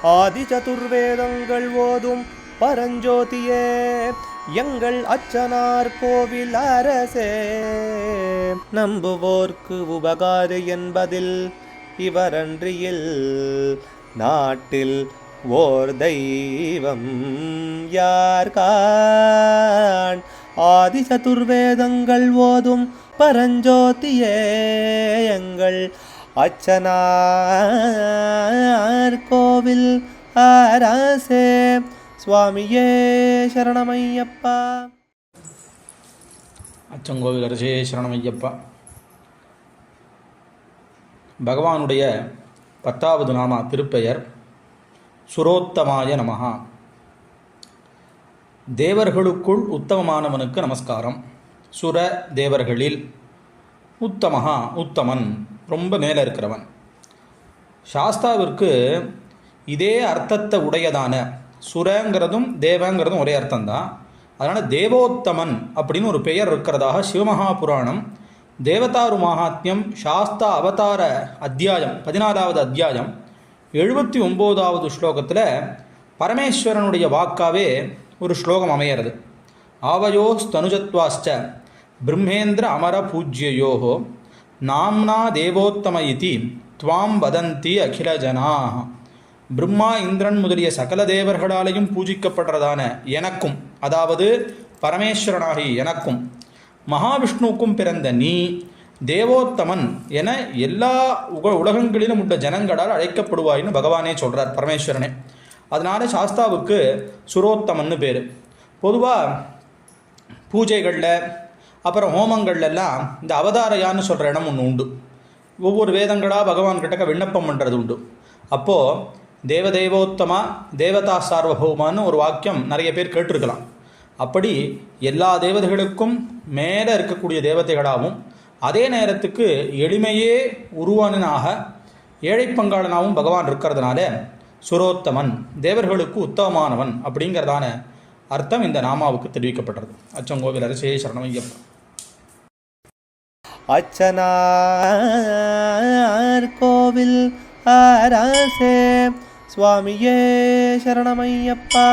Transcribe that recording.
ஆதி சதுர்வேதங்கள் ஓதும் பரஞ்சோதியே எங்கள் அச்சனார் கோவில் அரசே. நம்புவோர்க்கு உபகாரி என்பதில் இவரன்றியில் நாட்டில் ஓர் தெய்வம் யார்கான். ஆதி சதுர்வேதங்கள் ஓதும் பரஞ்சோதியே எங்கள் அச்சனார் கோவில் அரசே. சுவாமியே சரணமையப்பா. அச்சங்கோவில் அரசே சரணமையப்பா. பகவானுடைய 10வது நாமா திருப்பெயர் சுரோத்தமாய நமஹா. தேவர்களுக்குள் உத்தமமானவனுக்கு நமஸ்காரம். சுர தேவர்களில் உத்தமஹா உத்தமன், ரொம்ப மேலே இருக்கிறவன். சாஸ்தாவிற்கு இதே அர்த்தத்தை உடையதான சுரங்கிறதும் தேவங்கிறதும் ஒரே அர்த்தம்தான். அதனால் தேவோத்தமன் அப்படின்னு ஒரு பெயர் இருக்கிறதாக சிவமகாபுராணம் தேவதாரு மகாத்மியம் சாஸ்தா அவதார அத்தியாயம் 14வது அத்தியாயம் 79வது ஸ்லோகத்தில் பரமேஸ்வரனுடைய வாக்காவே ஒரு ஸ்லோகம் அமையிறது. ஆவயோ ஸ்தனுஜத்வாச்ச பிரம்மேந்திர அமர பூஜ்யயோகோ நாம்னா தேவோத்தம இதி துவாம் வதந்தி அகில ஜனாக. பிரம்மா இந்திரன் முதலிய சகல தேவர்களாலையும் பூஜிக்கப்படுறதான எனக்கும், அதாவது பரமேஸ்வரனாகி எனக்கும், மகாவிஷ்ணுவுக்கும் பிறந்த நீ தேவோத்தமன் என எல்லா உலகங்களிலும் உள்ள ஜனங்களால் அழைக்கப்படுவாயின்னு பகவானே சொல்கிறார், பரமேஸ்வரனே. அதனால சாஸ்தாவுக்கு சுரோத்தமன்னு பேர். பொதுவாக பூஜைகளில் அப்புறம் ஹோமங்கள்லாம் இந்த அவதாரையான்னு சொல்கிற இடம் ஒன்று உண்டு. ஒவ்வொரு வேதங்களாக பகவான்கிட்ட விண்ணப்பம் பண்ணுறது உண்டு. அப்போது தேவதேவோத்தமா தேவதா சார்வபௌமான்னு ஒரு வாக்கியம் நிறைய பேர் கேட்டிருக்கலாம். அப்படி எல்லா தேவதைகளுக்கும் மேலே இருக்கக்கூடிய தேவதைகளாகவும் அதே நேரத்துக்கு எளிமையே உருவானாக ஏழை பங்காளனாகவும் பகவான் இருக்கிறதுனால சுரோத்தமன், தேவர்களுக்கு உத்தமமானவன் அப்படிங்கிறதான அர்த்தம் இந்த நாமாவுக்கு தெரிவிக்கப்பட்டது. அச்சங்கோவில் அரசே சரணமையப்பா. அச்சனார் கோவில் அரசே. சுவாமியே சரணமையப்பா.